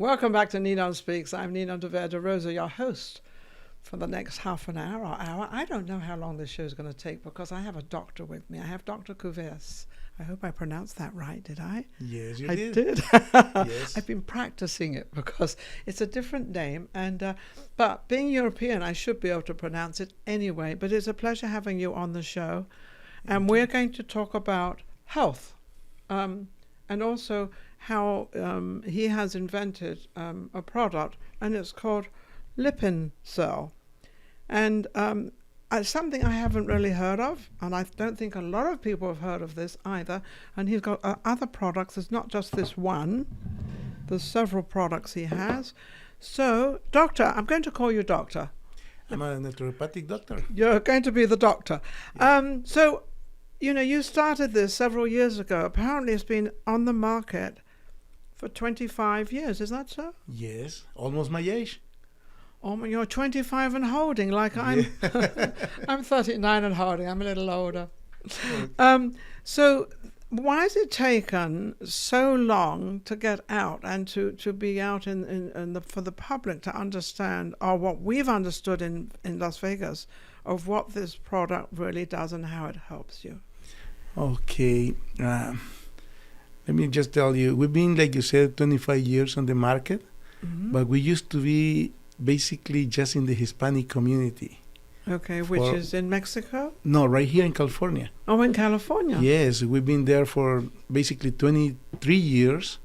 Welcome back to Ninon Speaks. I'm Ninon de Verde Rosa, your host for the next half an hour or hour. I don't know how long this show is going to take because I have a doctor with me. I have Dr. Cubias. I hope I pronounced that right, did I? Yes, you I did. Yes. I've been practicing it because it's a different name. But being European, I should be able to pronounce it anyway. But it's a pleasure having you on the show. And we're going to talk about health and also how he has invented a product, and it's called Lipin Cell. And something I haven't really heard of, and I don't think a lot of people have heard of this either. And he's got other products. There's not just this one. There's several products he has. So, doctor, I'm going to call you doctor. I'm a naturopathic doctor. You're going to be the doctor. Yes. So, you know, you started this several years ago. Apparently it's been on the market for 25 years. Is that so? Yes, almost my age. Oh, you're 25 and holding, like I'm. I'm 39 and holding. I'm a little older. So why has it taken so long to get out and to be out for the public to understand, or what we've understood in Las Vegas, of what this product really does and how it helps you? Okay. Let me just tell you, we've been, like you said, 25 years on the market, but we used to be basically just in the Hispanic community. Okay, which is in Mexico? No, right here in California. Oh, in California? Yes, we've been there for basically 23 years.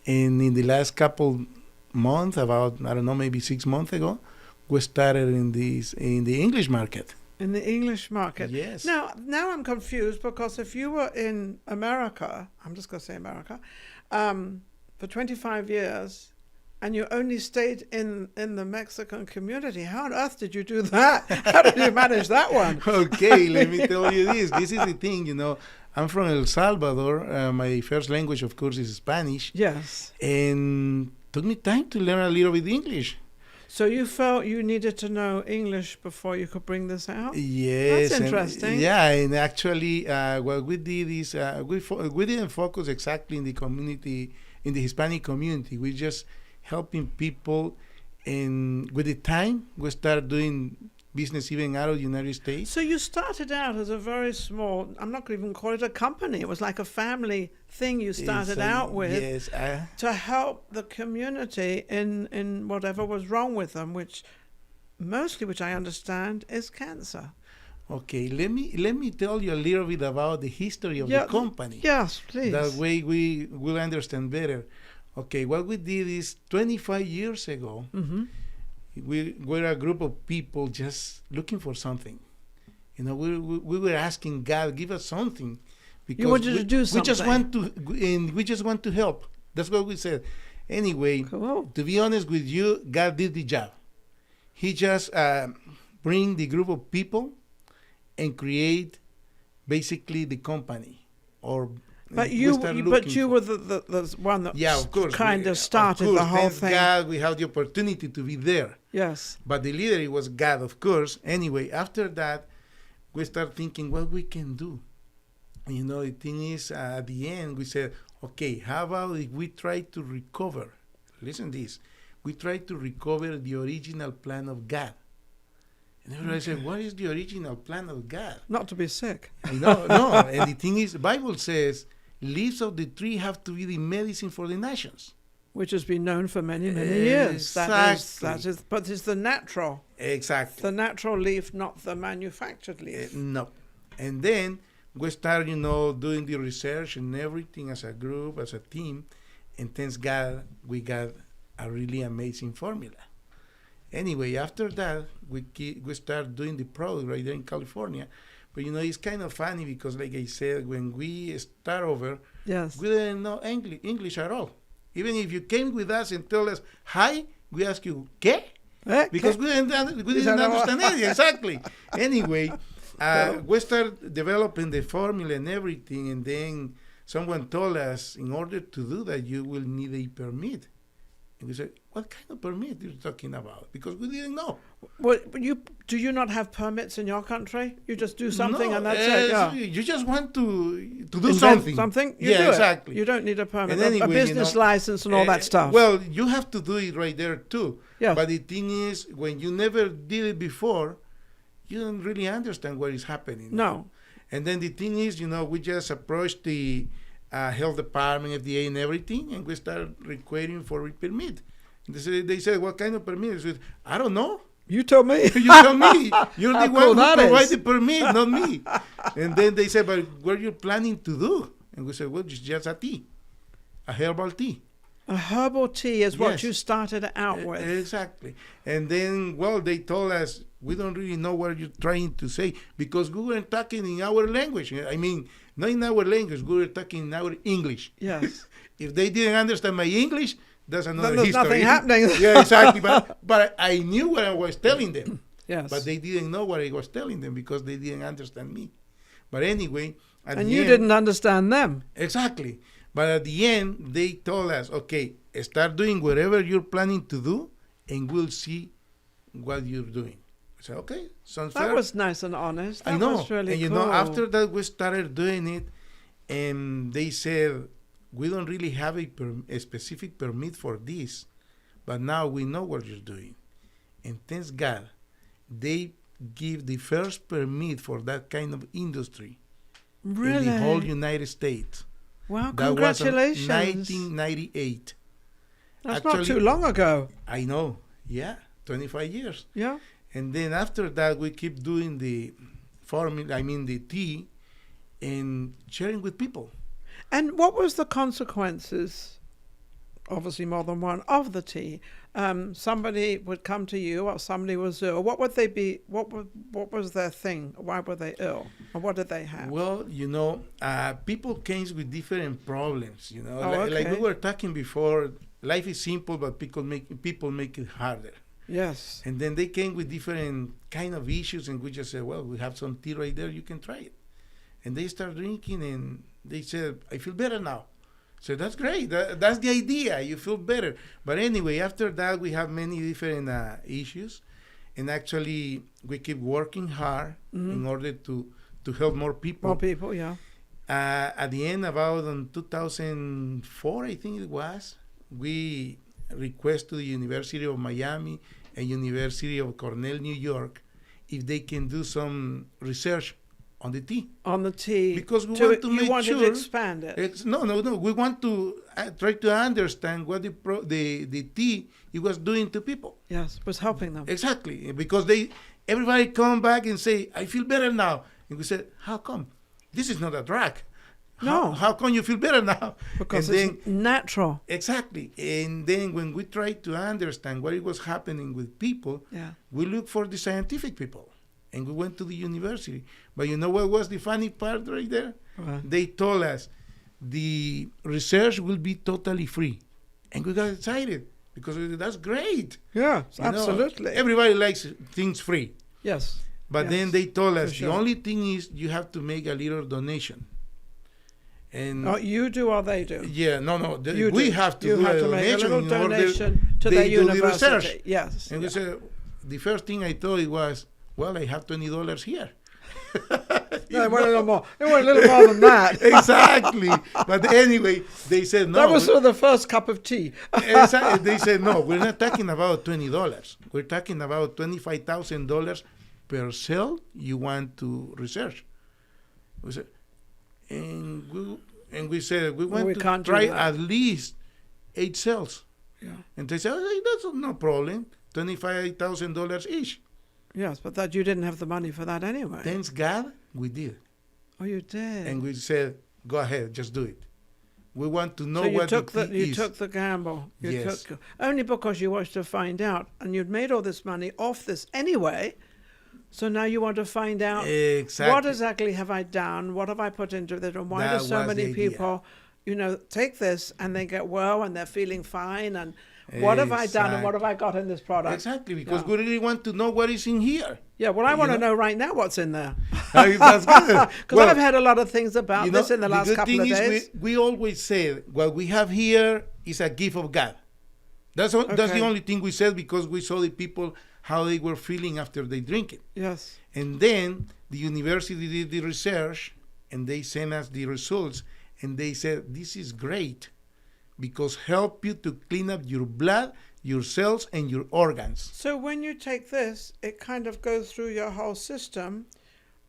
And in the last couple months, about, I don't know, maybe 6 months ago, we started in the English market. In the English market? Yes. Now I'm confused, because if you were in America, I'm just going to say America, for 25 years, and you only stayed in the Mexican community, how on earth did you do that? How did you manage that one? Okay, let me tell you this. This is the thing, you know. I'm from El Salvador. My first language, of course, is Spanish. Yes. And took me time to learn a little bit English. So you felt you needed to know English before you could bring this out? Yes. That's interesting. And actually, what we did is we didn't focus exactly in the community, in the Hispanic community. We just helping people, and with the time, we started doing business even out of the United States. So you started out as a very small, I'm not going to even call it a company, it was like a family thing you started out with, yes, to help the community in whatever was wrong with them, which I understand is cancer. Okay, let me tell you a little bit about the history of the company. Yes, please. That way we will understand better. Okay, what we did is 25 years ago, we were a group of people just looking for something. You know, we were asking God, give us something, because you wanted to do something. We just want to help. That's what we said. Anyway, cool. To be honest with you, God did the job. He just bring the group of people and create basically the company, or. But you were the one that of course, kind of started the whole thing. God, we have the opportunity to be there. Yes. But the leader was God, of course. Anyway, after that, we start thinking what we can do. You know, the thing is, at the end, we said, okay, how about if we try to recover? Listen to this. We try to recover the original plan of God. And everybody said, what is the original plan of God? Not to be sick. No. And the thing is, the Bible says, leaves of the tree have to be the medicine for the nations. Which has been known for many, many years. Exactly. That is, but it's the natural. Exactly. The natural leaf, not the manufactured leaf. No. And then we started, doing the research and everything as a group, as a team. And thanks God, we got a really amazing formula. Anyway, after that, we start doing the product right there in California. But, it's kind of funny because, like I said, when we start over, yes, we didn't know English at all. Even if you came with us and told us, hi, we ask you, ¿qué? Because we didn't understand anything. Exactly. Anyway, we start developing the formula and everything, and then someone told us, in order to do that, you will need a permit. And we said, what kind of permit are you talking about? Because we didn't know. Well, do you not have permits in your country? You just do something and that's it. Yeah. You just want to do Invent something. You yeah, do exactly. It. You don't need a permit, And anyway, a business license and all that stuff. Well, you have to do it right there too. Yeah. But the thing is, when you never did it before, you don't really understand what is happening. No. And then the thing is, we just approached the health department, FDA, and everything, and we started requiring for a permit. And they said, what kind of permit? I said, I don't know. You tell me. You tell me. You're the one who provides the permit, not me. And then they said, but what are you planning to do? And we said, well, it's just a tea, a herbal tea. A herbal tea is what you started out with. Exactly. And then, they told us, we don't really know what you're trying to say because we weren't talking in our language. I mean, not in our language, we were talking in our English. Yes. If they didn't understand my English, that's another There's history. Nothing happening. Yeah, exactly. But I knew what I was telling them. Yes. But they didn't know what I was telling them because they didn't understand me. But anyway, and you didn't understand them. Exactly. But at the end, they told us, okay, start doing whatever you're planning to do, and we'll see what you're doing. I said, okay, sounds fair. That was nice and honest. That I know. was really and cool. After that, we started doing it, and they said, we don't really have a specific permit for this, but now we know what you're doing. And thanks God, they give the first permit for that kind of industry really? in the whole United States. Wow, that congratulations. was in 1998. That's actually, not too long ago. I know, yeah, 25 years. Yeah. And then after that, we keep doing the the tea, and sharing with people. And what was the consequences, obviously more than one, of the tea? Somebody would come to you, or somebody was ill. What would they be? What was their thing? Why were they ill? Or what did they have? Well, people came with different problems. Okay. Like we were talking before, life is simple, but people make it harder. Yes. And then they came with different kind of issues, and we just said, well, we have some tea right there, you can try it. And they start drinking, and they said, I feel better now. So that's great. That's the idea. You feel better. But anyway, after that, we have many different issues. And actually, we keep working hard in order to help more people. More people, yeah. At the end, about in 2004, I think it was, we request to the University of Miami and University of Cornell, New York, if they can do some research on the tea. On the tea. Because we want to make sure. You wanted to expand it. No. We want to try to understand what the tea it was doing to people. Yes, was helping them. Exactly. Because everybody come back and say, I feel better now. And we said, how come? This is not a drug. No. How come you feel better now? Because it's natural. Exactly. And then when we try to understand what it was happening with people, we look for the scientific people. And we went to the university. But you know what was the funny part right there? They told us the research will be totally free. And we got excited because that's great. Yeah, absolutely. Everybody likes things free. Yes. But then they told us the only thing is you have to make a little donation. And you do or they do? Yeah, no. We have to do a donation, make a little donation to the university. Yes. And we said, the first thing I thought it was, well, I have $20 here. No, it went a little more. It went a little more than that. Exactly. But anyway, they said no. That was for the first cup of tea. Exactly. They said no. We're not talking about $20. We're talking about $25,000 per cell you want to research. We said, and we said we want to try at least 8 cells. Yeah. And they said, hey, that's no problem. $25,000 each. Yes, but that you didn't have the money for that anyway. Thanks God, we did. Oh, you did. And we said, go ahead, just do it. We want to know what you is. took the gamble. Yes. Only because you wanted to find out, and you'd made all this money off this anyway. So now you want to find out what exactly have I done? What have I put into it? And why do so many people, take this and they get well and they're feeling fine? And what have I done and what have I got in this product? Exactly, because we really want to know what is in here. Yeah, well, I want to know right now what's in there. That's good. Because I've heard a lot of things about this in the last couple of days. We always say what we have here is a gift of God. That's the Okay. only thing we said, because we saw the people how they were feeling after they drink it. Yes. And then the university did the research, and they sent us the results, and they said this is great because help you to clean up your blood, your cells, and your organs. So when you take this, it kind of goes through your whole system.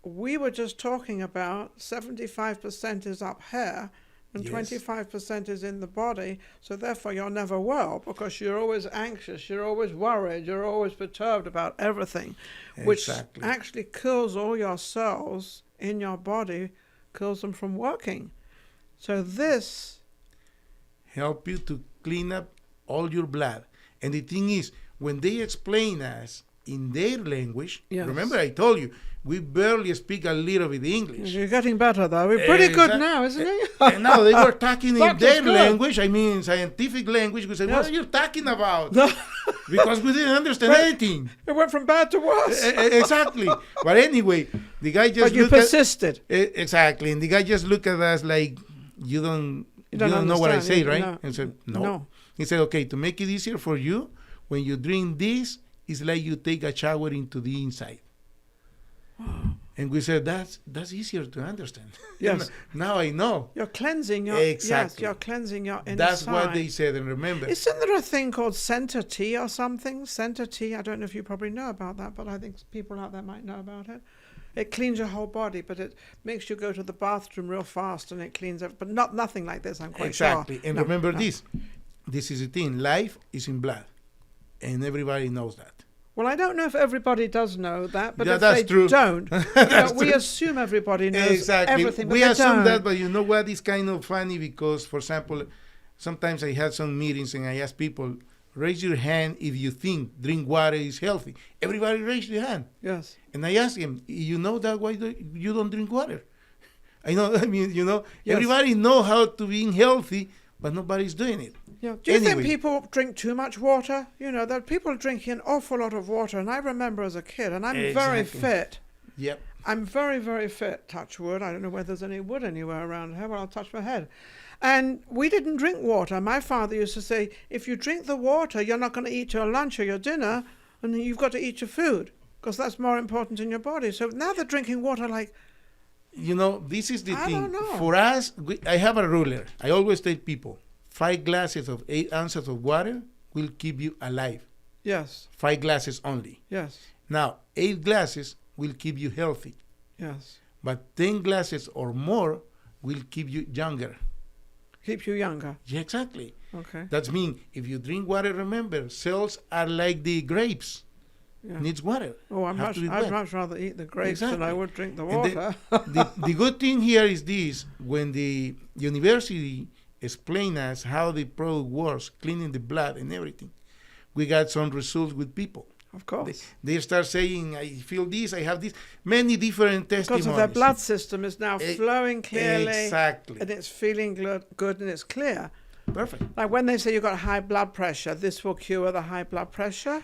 We were just talking about 75% is up here and Yes. 25% is in the body. So therefore you're never well because you're always anxious, you're always worried, you're always perturbed about everything, which Exactly. actually kills all your cells in your body, kills them from working. So this, Help you to clean up all your blood. And the thing is, when they explain us in their language, Yes. remember I told you, we barely speak a little bit English. you're getting better though. We're pretty good now, isn't it? And now they were talking in That is their good. language, I mean scientific language. We said, Yes. what are you talking about? Because we didn't understand Right. anything. It went from bad to worse. Exactly. But anyway, the guy just But you looked at, persisted. exactly, and the guy just looked at us like, you don't know what I understand say, it, right? no. And said, no. No. He said, okay, to make it easier for you, when you drink this, it's like you take a shower into the inside. And we said, that's easier to understand. Yes. Now I know. You're cleansing your Exactly. Yes, you're cleansing your inside. That's what they said. And remember, Isn't there a thing called center tea or something? Center tea. I don't know if you probably know about that, but I think people out there might know about it. It cleans your whole body, but it makes you go to the bathroom real fast, and it cleans it. But nothing like this. I'm quite exactly. sure. And No, remember no. this. This is the thing. Life is in blood. And everybody knows that. Well, I don't know if everybody does know that, but Yeah, if that's they true. don't, That's we true. assume everybody knows Exactly. everything. But We they assume don't. that, but you know what? It's kind of funny because, for example, sometimes I had some meetings and I ask people, raise your hand if you think drink water is healthy. Everybody raised their hand. Yes. And I ask him, you know that why you don't drink water? I mean, Yes. everybody know how to be healthy, but nobody's doing it. Yeah. Do you think Anyway. people drink too much water? You know, there are people drinking an awful lot of water, and I remember as a kid, and I'm very Exactly. fit. Yep. I'm very, very fit, touch wood. I don't know whether there's any wood anywhere around here, but I'll touch my head. And we didn't drink water. My father used to say, if you drink the water, you're not going to eat your lunch or your dinner, and you've got to eat your food, because that's more important in your body. So now they're drinking water like, This is the I thing. don't know. For us, I have a ruler. I always tell people, 5 glasses of 8 ounces of water will keep you alive. yes, 5 glasses only. yes, Now, 8 glasses will keep you healthy. yes. But 10 glasses or more will keep you younger. Keep you younger. Yeah, exactly. Okay. That means if you drink water, remember, cells are like the grapes. Yeah. Needs water. Oh, Have to be I'd wet. much rather eat the grapes than I Exactly. would drink the And water. The good thing here is this. When the university explained us how the product works, cleaning the blood and everything, we got some results with people. Of course. They start saying, I feel this, I have this. Many different testimonies. Because of their blood system is now flowing clearly. Exactly. And it's feeling good and it's clear. Perfect. Like when they say you've got high blood pressure, this will cure the high blood pressure.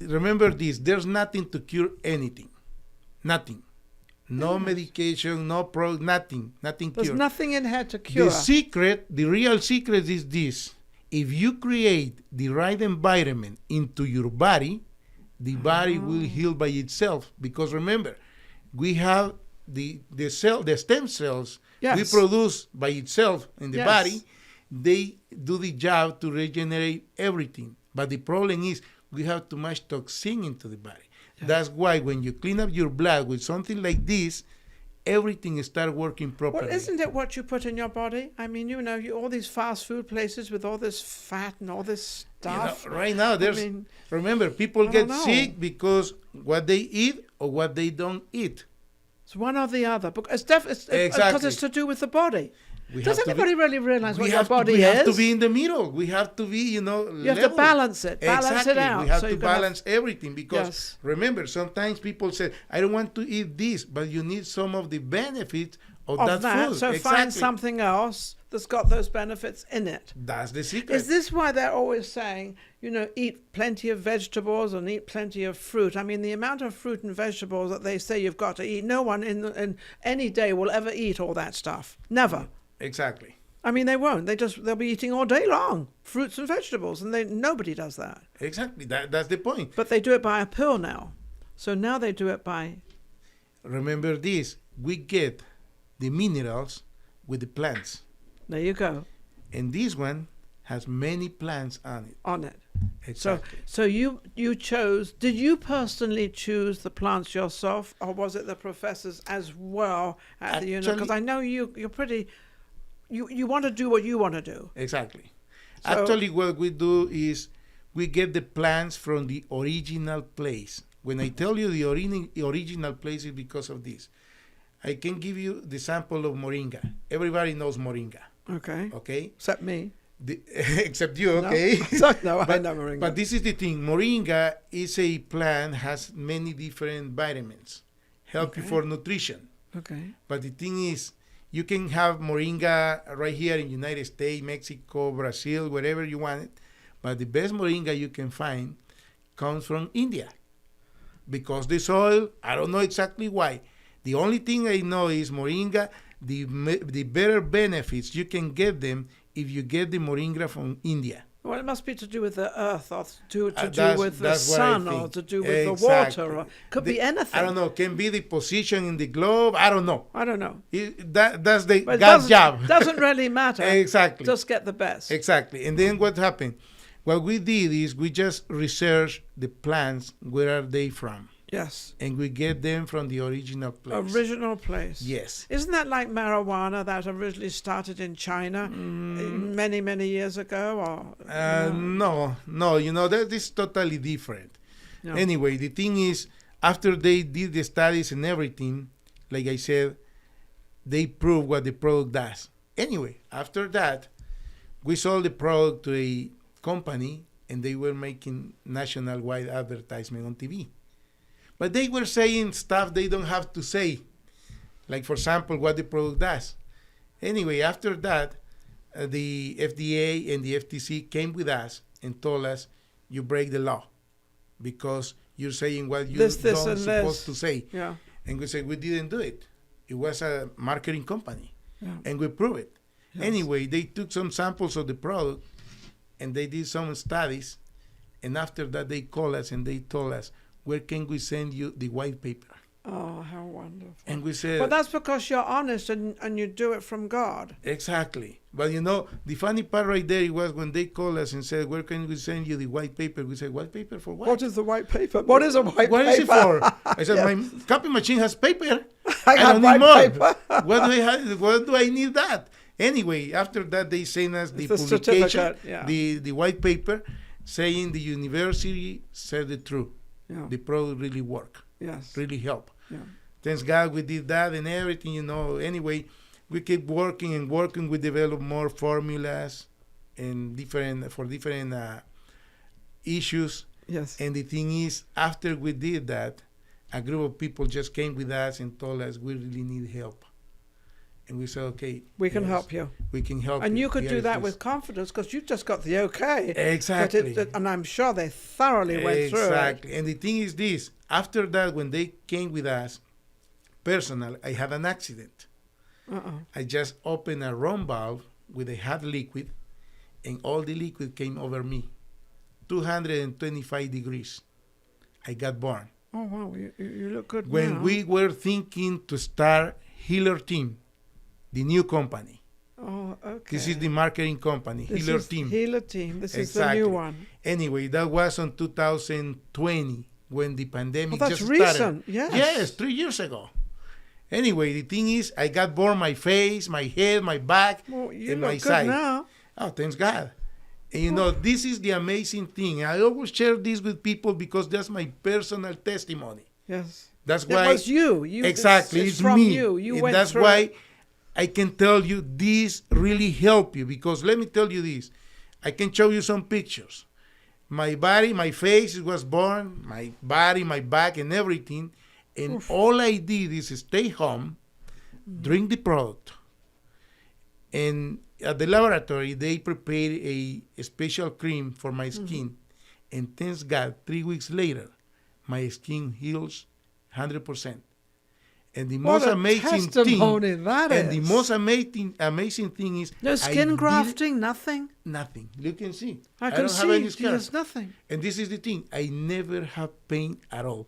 Remember this, there's nothing to cure anything. Nothing. No medication, no nothing There's cure. nothing in here to cure. The real secret is this. If you create the right environment into your body, the body will heal by itself. Because remember, we have the stem cells Yes. we produce by itself in the Yes. body. They do the job to regenerate everything. But the problem is we have too much toxin into the body. Yeah. That's why when you clean up your blood with something like this, everything starts working properly. Well, isn't it what you put in your body? I mean, all these fast food places with all this fat and all this stuff. Right now, remember, people I get don't know. sick because what they eat or what they don't eat. It's one or the other. Because because Exactly. it's to do with the body. We Does have to anybody really realize what we your have to- body we is? have to be in the middle. We have to be, You have to level. balance it. Balance Exactly. it out. We have so to you can have- balance everything because Yes. remember, sometimes people say, I don't want to eat this, but you need some of the benefits of of that. food. So Exactly. find something else that's got those benefits in it. That's the secret. Is this why they're always saying, eat plenty of vegetables and eat plenty of fruit? I mean, the amount of fruit and vegetables that they say you've got to eat, no one in any day will ever eat all that stuff. Never. Exactly. I mean, they won't. They'll be eating all day long, fruits and vegetables, and nobody does that. Exactly. That's the point. But they do it by a pill now. So now they do it by... Remember this. We get the minerals with the plants. There you go. And this one has many plants on it. On it. Exactly. So you chose... Did you personally choose the plants yourself, or was it the professors as well at the university? Because I know you're pretty... You want to do what you want to do. Exactly. So, Actually, what we do is we get the plants from the original place. When I tell you the original place is because of this. I can give you the sample of moringa. Everybody knows moringa. Okay. Okay? Except me. Except you, okay? No, I know moringa. But this is the thing. Moringa is a plant, has many different vitamins, help you for nutrition. Okay. But the thing is, you can have moringa right here in the United States, Mexico, Brazil, wherever you want it. But the best moringa you can find comes from India. Because the soil, I don't know exactly why. The only thing I know is moringa, the better benefits you can get them if you get the moringa from India. Well, it must be to do with the earth, or to do with the that's sun, or to do with the water, or could be anything. I don't know. Can be the position in the globe. I don't know. That's the God's job. Doesn't really matter. Exactly. Just get the best. Exactly. And then what happened? What we did is we just researched the plants. Where are they from? Yes. And we get them from the original place. Original place. Yes. Isn't that like marijuana that originally started in China many, many years ago? Or no. That is totally different. No. Anyway, the thing is, after they did the studies and everything, like I said, they proved what the product does. Anyway, after that, we sold the product to a company, and they were making national-wide advertisement on TV. But they were saying stuff they don't have to say, like, for example, what the product does. Anyway, after that, the FDA and the FTC came with us and told us, you break the law because you're saying what you don't supposed to say. Yeah. And we said, we didn't do it. It was a marketing company. Yeah. And we proved it. Yes. Anyway, they took some samples of the product and they did some studies. And after that, they called us and they told us, where can we send you the white paper? Oh, how wonderful. And we said... But that's because you're honest and you do it from God. Exactly. But the funny part right there was when they called us and said, where can we send you the white paper? We said, white paper for what? What is the white paper? What is a white paper? What is it for? I said, my copy machine has paper. I don't have need more. paper. What do I need that? Anyway, after that, they sent us the publication, the white paper, saying the university said the truth. Yeah. The product really worked. Yes. Really helped. Yeah. Thanks God we did that and everything, Anyway, we keep working and working. We developed more formulas and different issues. Yes. And the thing is, after we did that, a group of people just came with us and told us we really need help. And we said, okay. We can help you. We can help you. And you could do that with confidence because you just got the okay. Exactly. And I'm sure they thoroughly went through it. Exactly. And the thing is this. After that, when they came with us, personally, I had an accident. I just opened a run valve with a hot liquid, and all the liquid came over me. 225 degrees. I got burned. Oh, wow. You look good when now. We were thinking to start Healer Team, the new company. Oh, okay. This is the marketing company, Healer Team. Healer Team. This exactly. is the new one. Anyway, that was in 2020 when the pandemic just started. Recent. Yes. Yes, 3 years ago. Anyway, the thing is, I got burned my face, my head, my back, and my side. Now. Oh, thanks God. And this is the amazing thing. I always share this with people because that's my personal testimony. Yes. That's why. It was you. Exactly. It's from me. You went through. That's why I can tell you this really helped you. Because let me tell you this. I can show you some pictures. My body, my face, it was burned. My body, my back, and everything. And all I did is stay home, drink the product. And at the laboratory, they prepared a special cream for my skin. And thanks God, 3 weeks later, my skin heals 100%. And the What most a amazing testimony thing, that and the is. most amazing thing is No I skin did grafting, nothing. nothing. You can see. I can don't have any see scars. there's nothing. And this is the thing. I never have pain at all.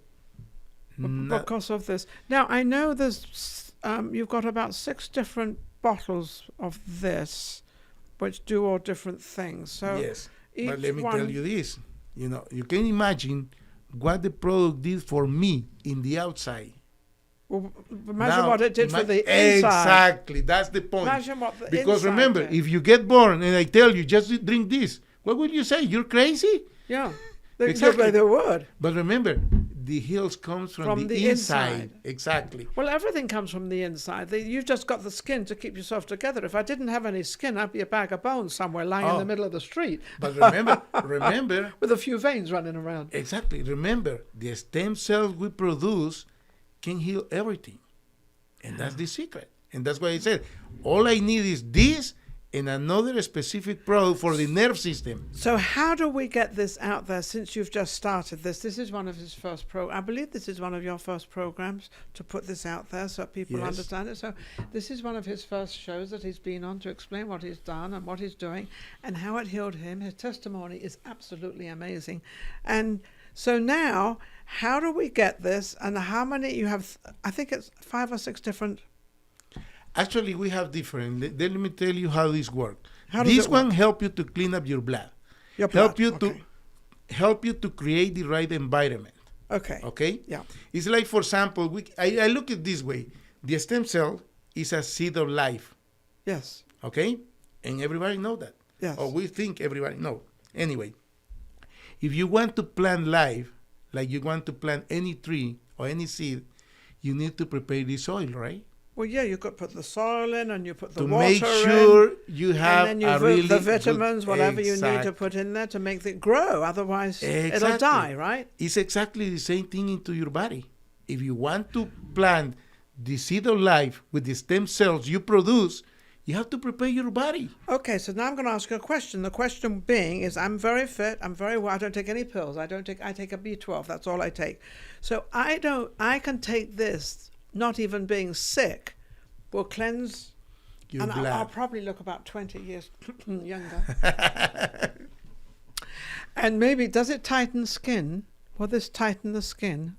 Because of this. Now, I know there's you've got about 6 different bottles of this, which do all different things. So Yes. each But let me one, tell you this. You know, you can imagine what the product did for me in the outside. well, imagine Now, what it did for the inside. Exactly. That's the point. Imagine what the Because inside remember, did. if you get born and I tell you just drink this, what will you say? You're crazy? Yeah, Exactly. they would. But remember, the heals comes from the inside. Exactly. Well, everything comes from the inside. You've just got the skin to keep yourself together. If I didn't have any skin, I'd be a bag of bones somewhere lying in the middle of the street. But remember, with a few veins running around. exactly. Remember, the stem cells we produce can heal everything. And that's the secret. And that's why I said, all I need is this and another specific product for the nerve system. So how do we get this out there since you've just started this? This is one of his first I believe this is one of your first programs to put this out there so people Yes. understand it. So this is one of his first shows that he's been on to explain what he's done and what he's doing and how it healed him. His testimony is absolutely amazing. And so now, how do we get this and how many you have? I think it's 5 or 6 different. Actually, we have different. Let me tell you how this works. How does This it one work? help you to clean up your blood. Your Help blood, you okay. to help you to create the right environment. Okay. Okay? Yeah. It's like, for example, I look at it this way. The stem cell is a seed of life. Yes. Okay? And everybody know that. Yes. Or we think everybody know. Anyway, if you want to plant life, like you want to plant any tree or any seed, you need to prepare the soil, right? Well, yeah, you could put the soil in and you put the To water make sure in, you have and then a you really put the good- vitamins, whatever you need to Exact- put in there to make it grow. Otherwise, it'll Exactly. die, right? It's exactly the same thing into your body. If you want to plant the seed of life with the stem cells you produce, you have to prepare your body. Okay, so now I'm going to ask you a question. The question being is, I'm very fit. I'm very well. I don't take any pills. I take a B12. That's all I take. So I can take this, not even being sick, will cleanse. Your and blood. I'll probably look about 20 years younger. And maybe, does it tighten skin? Will this tighten the skin?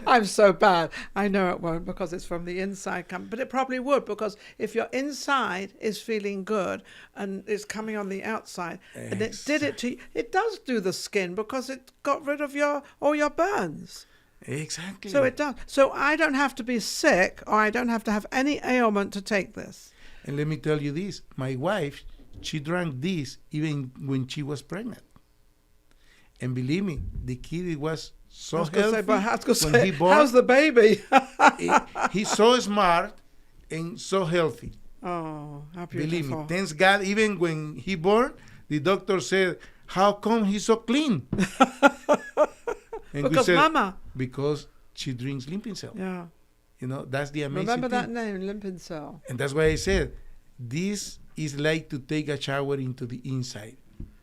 I'm so bad. I know it won't because it's from the inside. But it probably would, because if your inside is feeling good and it's coming on the outside, and it did it to you, it does do the skin because it got rid of all your burns. Exactly. So it does. So I don't have to be sick or I don't have to have any ailment to take this. And let me tell you this. My wife, she drank this even when she was pregnant. And believe me, the kid was so healthy when he born. How's the baby? He's so smart and so healthy. Oh, how beautiful. Believe me, thanks God, even when he born, the doctor said, how come he's so clean? And because we said, Mama. Because she drinks limping cell. Yeah. You know, that's the amazing Remember thing. that name, limping cell. And that's why I said, this is like to take a shower into the inside.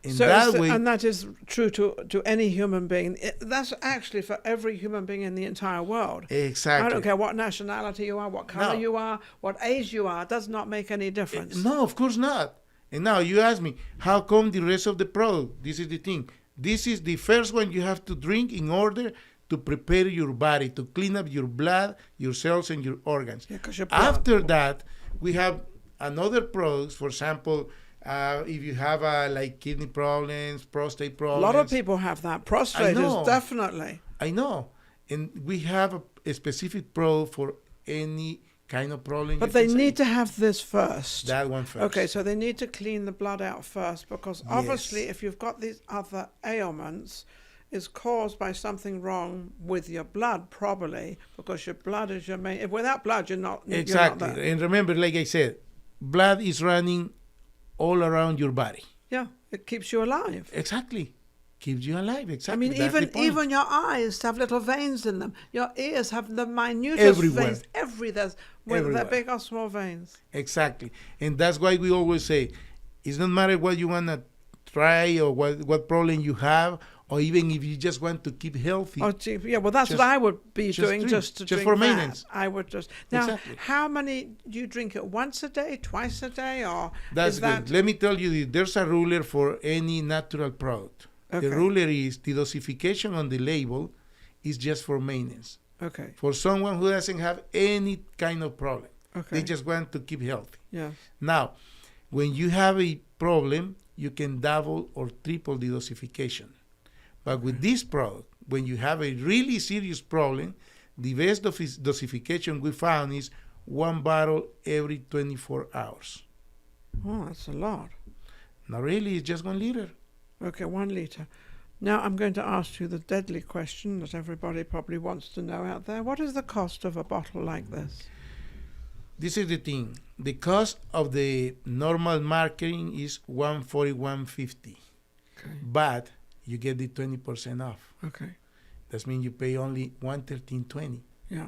And So that way, and that is true to any human being. That's actually for every human being in the entire world. exactly. I don't care what nationality you are, what color No. you are, what age you are. It does not make any difference. No, of course not. And now you ask me, how come the rest of the product? This is the thing. This is the first one you have to drink in order to prepare your body, to clean up your blood, your cells, and your organs. Yeah, 'cause your blood- After that, we have another products. For example, if you have like kidney problems, prostate A problems. lot of people have that. Prostate know. is definitely. I know. And we have a specific product for any kind of problem. But you they can need say. to have this first. That one first. Okay, so they need to clean the blood out first, because obviously Yes. if you've got these other ailments, it's caused by something wrong with your blood, probably, because your blood is your main. Without blood, you're not. Exactly. You're not there. And remember, like I said, blood is running all around your body. Yeah, it keeps you alive. Exactly. Keeps you alive. I Exactly. mean, That's the point. even your eyes have little veins in them. Your ears have the minutest Everywhere. veins. Whether they're Everywhere. big or small veins. Exactly. And that's why we always say, it's not matter what you want to try or what problem you have or even if you just want to keep healthy. Oh, gee, yeah, well, that's Just- what I would be just doing, drink, just to just drink for that. maintenance. I would just... Now, Exactly. how many... Do you drink it once a day, twice a day, or That's is good. that... Let me tell you, there's a ruler for any natural product. Okay. The ruler is the dosification on the label is just for maintenance. Okay, For someone who doesn't have any kind of problem. okay. They just want to keep healthy. Yeah, Now, when you have a problem, you can double or triple the dosification. But with this product, when you have a really serious problem, the best dosification we found is 1 bottle every 24 hours. oh, that's a lot. Now, really, it's just 1 liter. Okay, 1 liter. Now I'm going to ask you the deadly question that everybody probably wants to know out there. What is the cost of a bottle like this? This is the thing. The cost of the normal marketing is $141.50, Okay, but you get the 20% off. okay, That means you pay only $113.20. yeah.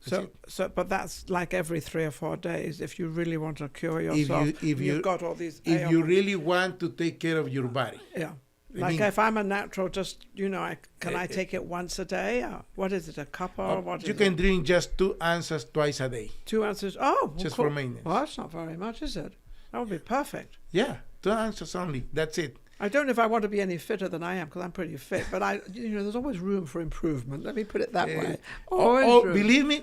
That's But that's like every 3 or 4 days if you really want to cure If yourself. you've you've got all these if you ailments. really want to take care of your body. Yeah. I Like mean- if I'm a natural, just, can I Uh, take it once a day? Or what is it, a cup or what is you it? can drink just 2 ounces twice a day, 2 ounces? Oh, well, just cool. for maintenance. Well, that's not very much, is it? That would be perfect. Yeah, 2 ounces only. That's it. I don't know if I want to be any fitter than I am because I'm pretty fit, but there's always room for improvement. Let me put it that way. Always room. Believe me,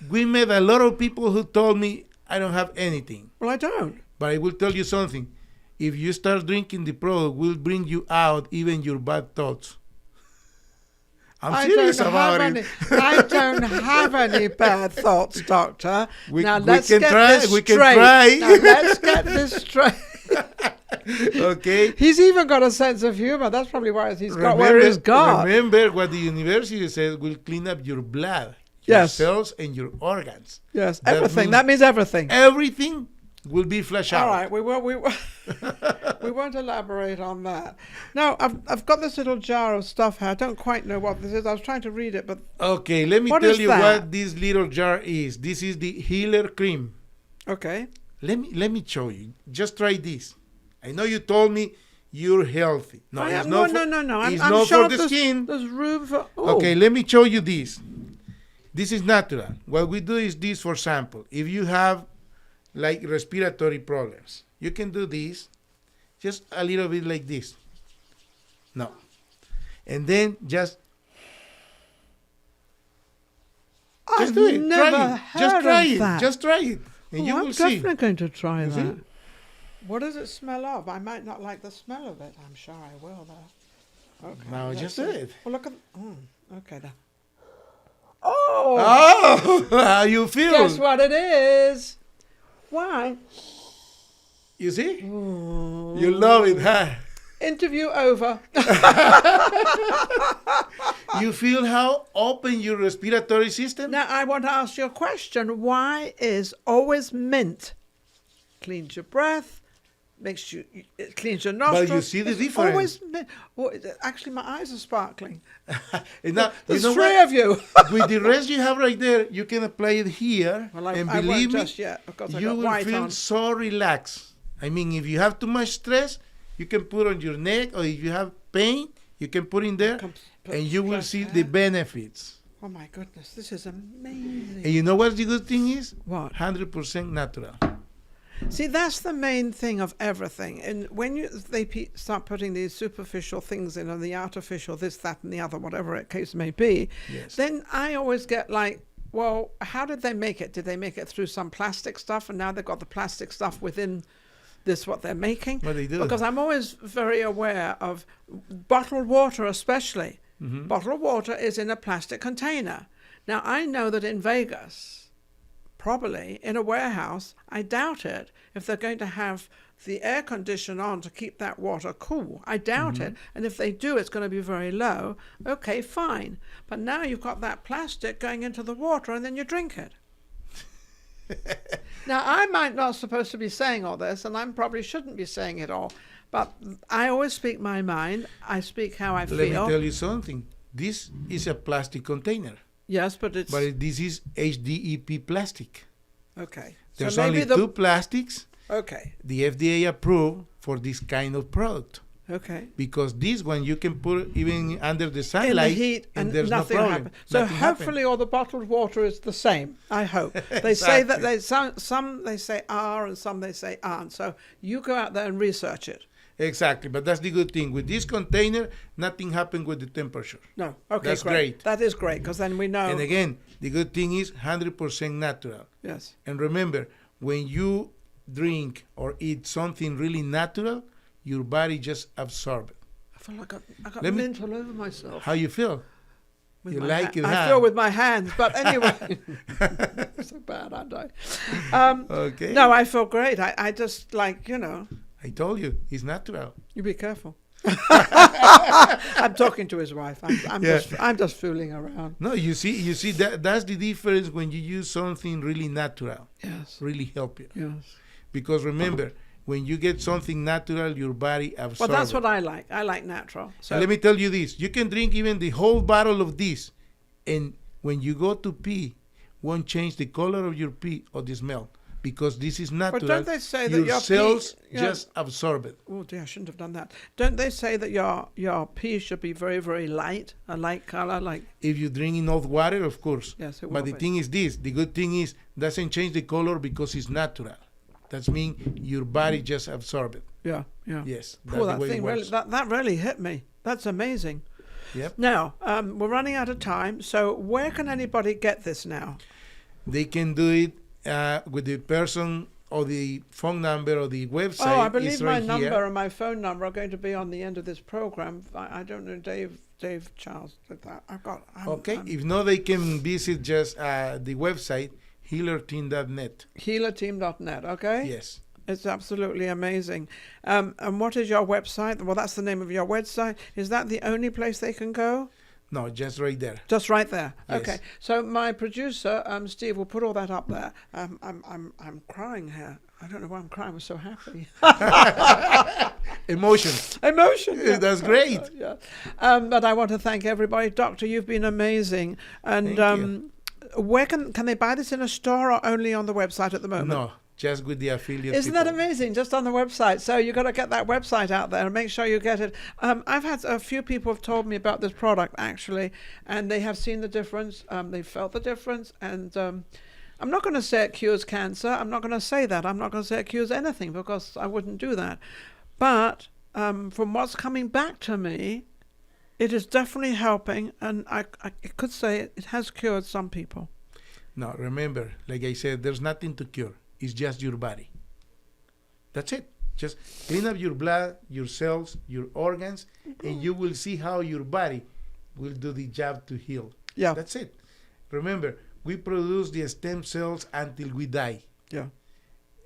we met a lot of people who told me I don't have anything. Well, I don't. But I will tell you something. If you start drinking the product, will bring you out even your bad thoughts. I'm serious about it. I don't have any bad thoughts, Doctor. We now can let's get try- this we can straight. try. Now let's get this straight. Okay. He's even got a sense of humor. That's probably why he's got where he's got. Remember what the university says will clean up your blood, Yes. your cells, and your organs. Yes, That everything. means- That means everything. Everything will be flushed out. All right, we won't elaborate on that. Now, I've got this little jar of stuff here. I don't quite know what this is. I was trying to read it, but Okay, let me What tell is you that? what this little jar is. This is the healer cream. okay. Let me show you. Just try this. I know you told me you're healthy. No, I it's am, not no. It's I'm not sure for the there's, skin. There's room for. Oh. Okay, let me show you this. This is natural. What we do is this, for example. If you have like respiratory problems, you can do this, just a little bit like this. No. And then just I've do it. never Try it. heard Just try of it. that. Just try it. And you I'm will see. definitely going to try You that. see? What does it smell of? I might not like the smell of it. I'm sure I will, though. Okay. Now let's just see. do it. Well, look at. Okay, then. Oh! Oh, how you feel? Guess what it is? Why? You see? Oh. You love it, huh? Interview over. You feel how open your respiratory system? Now, I want to ask you a question. Why is always mint? Cleans your breath, makes you, it cleans your nostrils. But you see the It's difference. Always mint. Well, actually, my eyes are sparkling. And now, There's you know three what? of you. With the rest you have right there, you can apply it here. Well, and I believe won't me, just yet because I you got will white feel on. so relaxed. I mean, if you have too much stress, you can put on your neck, or if you have pain, you can put in there, and you will see the benefits. Oh my goodness, this is amazing. And you know what the good thing is? What? 100% natural. See, that's the main thing of everything. And when start putting these superficial things in, and the artificial, this, that, and the other, whatever the case may be, Yes. then I always get like, well, how did they make it? Did they make it through some plastic stuff, and now they've got the plastic stuff within this what they're making? What they do. Because I'm always very aware of bottled water, especially. Mhm. Bottled water is in a plastic container. Now, I know that in Vegas, probably in a warehouse, I doubt it, if they're going to have the air conditioner on to keep that water cool. I doubt it. And if they do, it's going to be very low. Okay, fine. But now you've got that plastic going into the water, and then you drink it. Now, I might not supposed to be saying all this, and I probably shouldn't be saying it all, but I always speak my mind. I speak how I Let me feel. tell you something. This is a plastic container, Yes, but it's... but this is HDEP plastic. okay. There's so maybe only two plastics Okay. the FDA approved for this kind of product. Okay. Because this one you can put even under the In the sunlight heat, and there's no nothing problem. happens. So Nothing hopefully, happen. all the bottled water is the same. I hope. They say that Exactly. some they say are and some they say aren't. So you go out there and research it. Exactly, but that's the good thing. With this container, nothing happened with the temperature. No. Okay. That's great. great. That is great because then we know. And again, the good thing is 100% natural. Yes. And remember, when you drink or eat something really natural, your body just absorbs it. I feel like I got Let me- mint all over myself. How you feel? With You my like it, I huh? feel with my hands, but anyway, so bad, aren't I? Okay. No, I feel great. I just like I told you, it's natural. You be careful. I'm talking to his wife. I'm just fooling around. No, you see that's the difference when you use something really natural, Yes. really help you. Yes. Because remember, when you get something natural, your body absorbs. Well, that's it. what I like. I like natural. So And let me tell you this: you can drink even the whole bottle of this, and when you go to pee, won't change the color of your pee or the smell because this is natural. But don't they say that your your cells pee, just absorb it? oh dear, I shouldn't have done that. Don't they say that your pee should be very, very light, a light color, like If you drink enough water, of course. yes, it will But the be. thing is this: the good thing is doesn't change the color because it's natural. That means your body just absorb it. Yeah, yeah. Yes, that's Oh, the that way it thing really works. that really hit me. That's amazing. Yep. Now, we're running out of time, so where can anybody get this now? They can do it with the person or the phone number or the website. Oh, I believe is my right number here. and my phone number are going to be on the end of this program. I don't know, Dave Charles did that. Okay. If not, they can visit just the website healerteam.net. Healerteam.net, okay? Yes. It's absolutely amazing. And what is your website? Well, that's the name of your website. Is that the only place they can go? No, just right there. Just right there. Yes. Okay. So my producer, Steve, will put all that up there. I'm crying here. I don't know why I'm crying. I'm so happy. Emotion. Emotion. Yeah, that's great. Yeah. But I want to thank everybody. Doctor, you've been amazing. And Thank you. where can they buy this in a store or only on the website at the moment? No, just with the affiliate. Isn't that people. amazing? Just on the website. So you got to get that website out there and make sure you get it. I've had a few people have told me about this product actually, and they have seen the difference. They felt the difference, and I'm not going to say it cures cancer. I'm not going to say that. I'm not going to say it cures anything because I wouldn't do that. But from what's coming back to me, it is definitely helping, and I could say it has cured some people. No, remember, like I said, there's nothing to cure. It's just your body. That's it. Just clean up your blood, your cells, your organs, and you will see how your body will do the job to heal. Yeah. That's it. Remember, we produce the stem cells until we die. Yeah.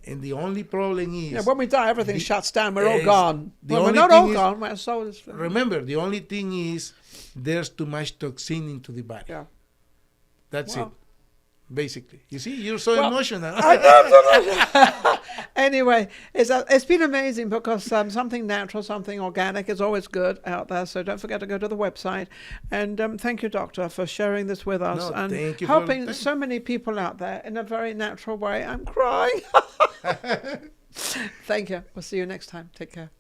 And the only problem is... Yeah, when we die, everything the- shuts down. We're all is- gone. the Well, we're only not thing all is- gone. Our soul is... Remember, the only thing is there's too much toxin into the body. Yeah. That's Wow. it. Basically. You see, you're so Well, emotional. I know. Anyway, it's been amazing because something natural, something organic is always good out there. So don't forget to go to the website. And thank you, Doctor, for sharing this with us No, and thank you for- helping so many people out there in a very natural way. I'm crying. Thank you. We'll see you next time. Take care.